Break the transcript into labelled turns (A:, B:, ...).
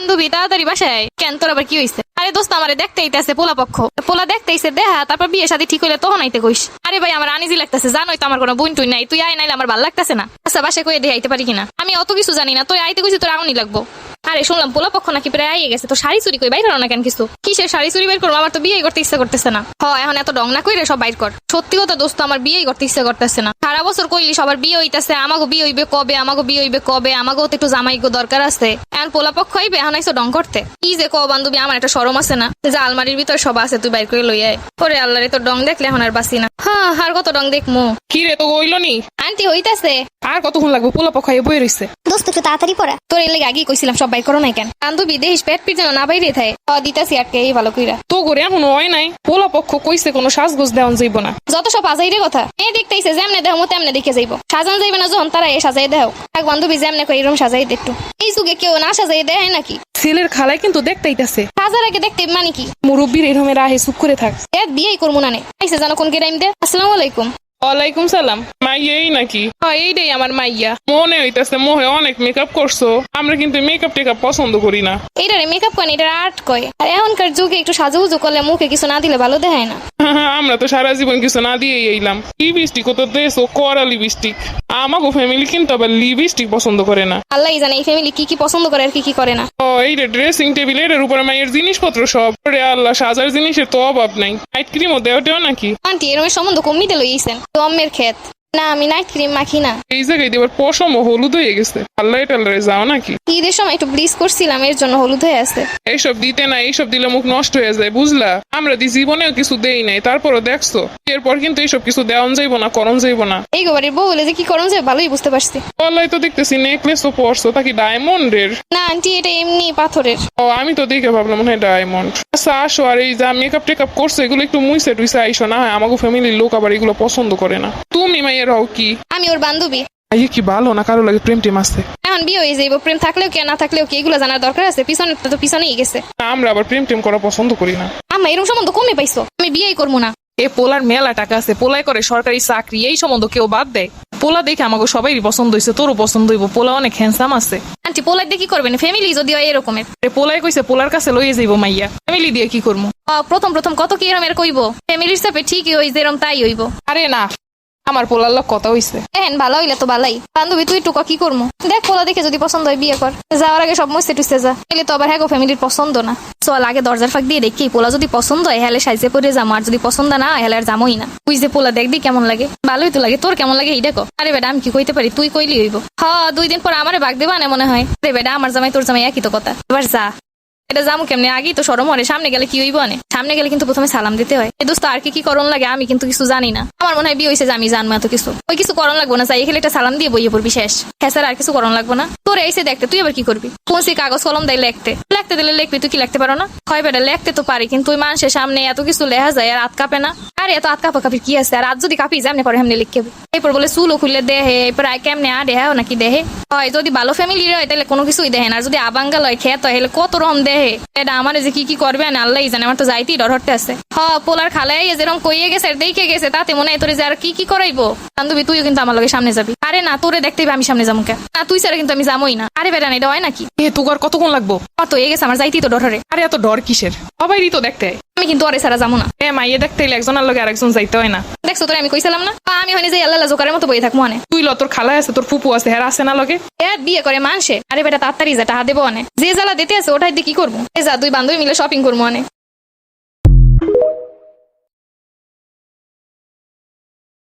A: বান্ধবী তাড়াতাড়ি বাসায়। কেন তোর আবার কি হইছে? আরে দোস্ত আমারে দেখতে আইতাছে পোলা পক্ষ। পোলা দেখতে আইছে দেখা, তারপর বিয়ে শাদী ঠিক হইলে তখন আইতে কইস। আরে ভাই আমার আনিজি লাগতেছে, জানোই তো আমার কোনো বোন টুই নাই, তুই আয় নাইলে আমার ভালো লাগতেছে না। আচ্ছা বাসায় কইয়ে দিয়ে আইতে পারি কিনা? আমি অত কিছু জানি না, তুই আইতে কইছি তোর আউনি লাগবো। আরে শুনলাম পোলা পক্ষ নাকি প্রায় আইয়ে গেছে, তো শাড়ি চুরি কই বাইর করো না কেন কিছু? কিসের শাড়ি চুরি বাইর করবো? আমার তো বিয়ে করতে ইচ্ছা করতেছে না। এখন এত ডং না কইরে সব বাইর কর। সত্যি কথা দোস্ত আমার বিয়ে করতে ইচ্ছা করতেছে না। সারা বছর কইলি সবার বিয়ে হইতাছে, আমাগো বিয়ে হইবে কবে, আমাগো বিয়ে হইবে কবে, আমাগো তো একটু জামাইগো দরকার আছে। এখন পোলা পক্ষ হইবে, এখন আইসো ডং করতে। কি যে ক বান্ধবী, আমার একটা শরম আছে না যে আলমারির ভিতর সব আছে, তুই বাইর করে লই আয়। ওরে আল্লাহরে তোর ডং দেখলে এখন আর বাসি না। আর কত ডং দেখমু?
B: কি রে তো হইল নি?
A: আন্টি হইতাছে।
B: আর কতক্ষণ লাগবে? পোলা পক্ষায় বই রইছে।
C: দোস্ত একটু তাড়াতাড়ি পড়া।
A: তোর এর লেগে আগেই কইছিলাম সব বাইর করো নাই কেন? বান্ধবী দেখিস পেট পিট যেন না বাইরে থাকে। দিতাছি আটকে এই ভালো কইরা।
B: তো করে এখনো হয় নাই। পোলা পক্ষ কইছে কোনো সাজগোজ দেওয়ান যাইব না।
A: যত সব আজাইরে কথা। দেখতেইছে যেমনে দেহ মো তেমনে দেখে যাইব। সাজান যাইবে না যখন তারা এ সাজাই দেও। এক বান্ধবী যেমনে কই এরকম সাজাই দে একটু। এই যুগে কেউ না সাজাই দেয় নাকি?
B: ছেলের খালাই কিন্তু দেখতেইতাছে।
A: সাজার আগে দেখতে মানে কি?
B: মুরব্বীর এরমের আহে চুপ করে থাক।
A: বিয়েই করবো না নে। আইসে জানো কোন গেরাইম দে। আসসালামু আলাইকুম।
B: ওয়ালাইকুম সালাম। মাইয়াই নাকি? এইটাই আমার মাইয়া। মনে হইতাছে মোহে অনেক মেকআপ করছো। আমরা কিন্তু মেকআপ টেকআপ পছন্দ করি না।
A: এইটারে মেকআপ কয় না, এটা আর্ট কয়। আর এখনকার যুগে একটু সাজুগুজু করলে মুখে কিছু না দিলে ভালো দেখায় না।
B: আমরা তো সারা জীবন কিছু না দিয়ে এইলাম। লিপস্টিক তো দেশ ও করা লিপস্টিক। আমাগো ফ্যামিলি কিন্তু আবার লিপস্টিক পছন্দ করে না।
A: আল্লাহ জানে এই ফ্যামিলি কি কি পছন্দ করে আর কি কি করে না।
B: এইটা ড্রেসিং টেবিল, এটার উপরে মায়ের জিনিসপত্র সব। আল্লাহ সাজার জিনিসের তো অভাব নাই। নাইট ক্রিমও দেওয়া নাকি?
A: আন্টি এরমের সম্বন্ধ কমিতে লইছেন দমের ক্ষেত। না আমি নাইট ক্রিম মাখি না।
B: এই জায়গায় দেবার পশম হলুদ হয়ে গেছে। আল্লাহ টাল্লাহ যাও নাকি?
A: ঈদের সময় একটু ব্লিচ করছিলাম, এর জন্য হলুদ হয়ে আছে।
B: এইসব দিতে না, এইসব দিলে মুখ নষ্ট হয়ে যায় বুঝলা। আমরা দি জীবনেও কিছু দেই নাই, তারপরও দেখছো এরপর কিন্তু এইসব কিছু দেওয়ান যাইব না, করণ যাইব না।
A: এই গোবারের বউ হলে যে কি করণ যায় ভালোই বুঝতে পারছি।
B: আল্লাহ তো দেখতেছি নেকলেসও পরছো, তা কি ডায়মন্ডের?
A: না আন্টি এটা এমনি পাথরের।
B: আমি তো দেখে ভাবলাম মনে হয় ডায়মন্ড। আচ্ছা আসো, আর এই যা মেকআপ টেকআপ করছো এগুলো একটু মুইসে টুইসে আইসো না। আমাকে ফ্যামিলির লোক আবার এগুলো পছন্দ করে না। তুমি মাইয়ের হও কি?
A: আমি ওর বান্ধবী।
B: আইয়ে কি ভালো না কারো লাগে প্রেম টেম আছে?
A: এখন বিয়ে হয়ে যাইব, প্রেম থাকলেও কি না থাকলেও কি এগুলো জানার দরকার আছে? পিছনে তো পিছনেই গেছে।
B: আমরা আবার প্রেম টেম করা পছন্দ করি না।
A: আমার এরকম সম্বন্ধ কমে পাইছো, আমি বিয়েই করবো না।
D: এ পোলার মেলা টাকা আছে, পোলাই করে সরকারি চাকরি, এই সম্বন্ধ কেউ বাদ দেয়? পোলা দেখে আমাকে সবাই পছন্দ হয়েছে, তোরও পছন্দ হইব। পোলা অনেক হ্যান্ডসাম আছে।
A: আন্টি পোলাই দিয়ে কি করবেন? ফ্যামিলি যদি হয় এরকমের।
D: পোলাই কইছে পোলার কাছে লইয়ে যাইব মাইয়া, ফ্যামিলি দিয়ে কি করবো?
A: প্রথম প্রথম কত কি এরমের কইব, ফ্যামিলির সাথে ঠিকই হই যেরম তাই হইব।
D: আরে না, আমার পোলার লোক কথা হইছে।
A: ভালো হইলে তো ভালাই। বান্ধবী তুই টুকা কি করবো? দেখ পোলা দেখে যদি পছন্দ হয় বিয়ে কর। যাওয়ার আগে সব মুছতে টুসতে যা, এলে তো আবার হ্যাঁ ফ্যামিলির পছন্দ না। চল আগে দরজার ফাঁক দিয়ে দেখি পোলা যদি পছন্দ হয় হেলে সাইজে পরে যাবো, আর যদি পছন্দ না হয় হেলে আর যাবোই না। তুই যে পোলা দেখবি কেমন লাগে, ভালোই তো লাগে। তোর কেমন লাগে এই দেখো। আরে বেটা আমি কি কইতে পারি, তুই কইলি হইব। 2 দিন পর আমারে বাগ দেবা না মনে হয়। রে বেটা আমার জামাই তোর জামাই একই তো কথা। এবার যা। এটা যাবো কেমনে? আগেই তো সরম হরে, সামনে গেলে কি হইব? আনে সামনে গেলে কিন্তু প্রথমে সালাম দিতে হয়। এই দোস্ত আর কি কি করণ লাগে আমি কিন্তু কিছু জানি না। আমার মনে হয় বিয়ে হয়েছে যে আমি জানবো এত কিছু। ওই কিছু করণ লাগবো না, চাই খেলে একটা সালাম দিয়ে বইয়ে পড়বি শেষ। হ্যাঁ আর কিছু করণ লাগবো না। তোর এসে দেখতে তুই আবার কি করবি? কোনসি কাগজ কলম দেয় লিখতে দিলে লিখবি, তুই কি লিখতে পারো না? হয় বেটা লিখতে তো পারি, কিন্তু ওই মানুষের সামনে এত কিছু লেখা যায় আর হাত কাঁপে না। আর এত হাত কাঁপা কাঁপি কি আছে? আর হাত যদি কাঁপি যেমনি করে এমনি লিখবে। এরপর বলে চুলও খুললে দেহে, এরপর কেমনে দেহে নাকি দেহে হয়। যদি ভালো ফ্যামিলির হয় তাহলে কোনো কিছুই দেখে না, আর যদি আবাঙ্গাল হয় খেত হয় হলে কত রকম দেহে। এটা আমার যে কি কি করবে না আল্লাহ জানে, আমার তো যাইতেই ডর হতে আছে। পোলার খালাই যেরকম কইয়ে গেছে দেখে গেছে, তাতে মনে হয় তোরে যে আর কি কি করাইবো। বান্ধবী তুইও কিন্তু আমার লগে সামনে যাবি। আরে না তোরে দেখতে আমি সামনে যাবো কে? না তুই ছাড়া কিন্তু আমি যাবোই না। আরে বেটা এটা হয় নাকি?
D: তোর কতক্ষণ লাগবো?
A: কত হয়ে গেছে আমার যাইতেই তো ডরে।
D: আরে এত ডর কিসের? সবাই তো দেখতে হয়।
A: আমি কিন্তু আরে ছাড়া যাবো না।
D: মাইয়ে দেখতে হইলে একজনের লগে আরেকজন যাইতে হয় না।
A: দেখছো তোরে আমি কইছিলাম না? আমি হয়নি যে আল্লাহ জোকারের মতো বই থাকবো অনেক।
D: তুই তোর খালা আছে, তোর ফুপু আছে, হ্যাঁ আছে না লগে?
A: বিয়ে করে মানসে। আরে বেটা তাড়াতাড়ি যা, টাহা দেবো অনেক। যে জ্বালা দিতে আছে ওটাই দিয়ে কি করবো? যা 2 বান্ধবী মিলে শপিং করবো অনেক।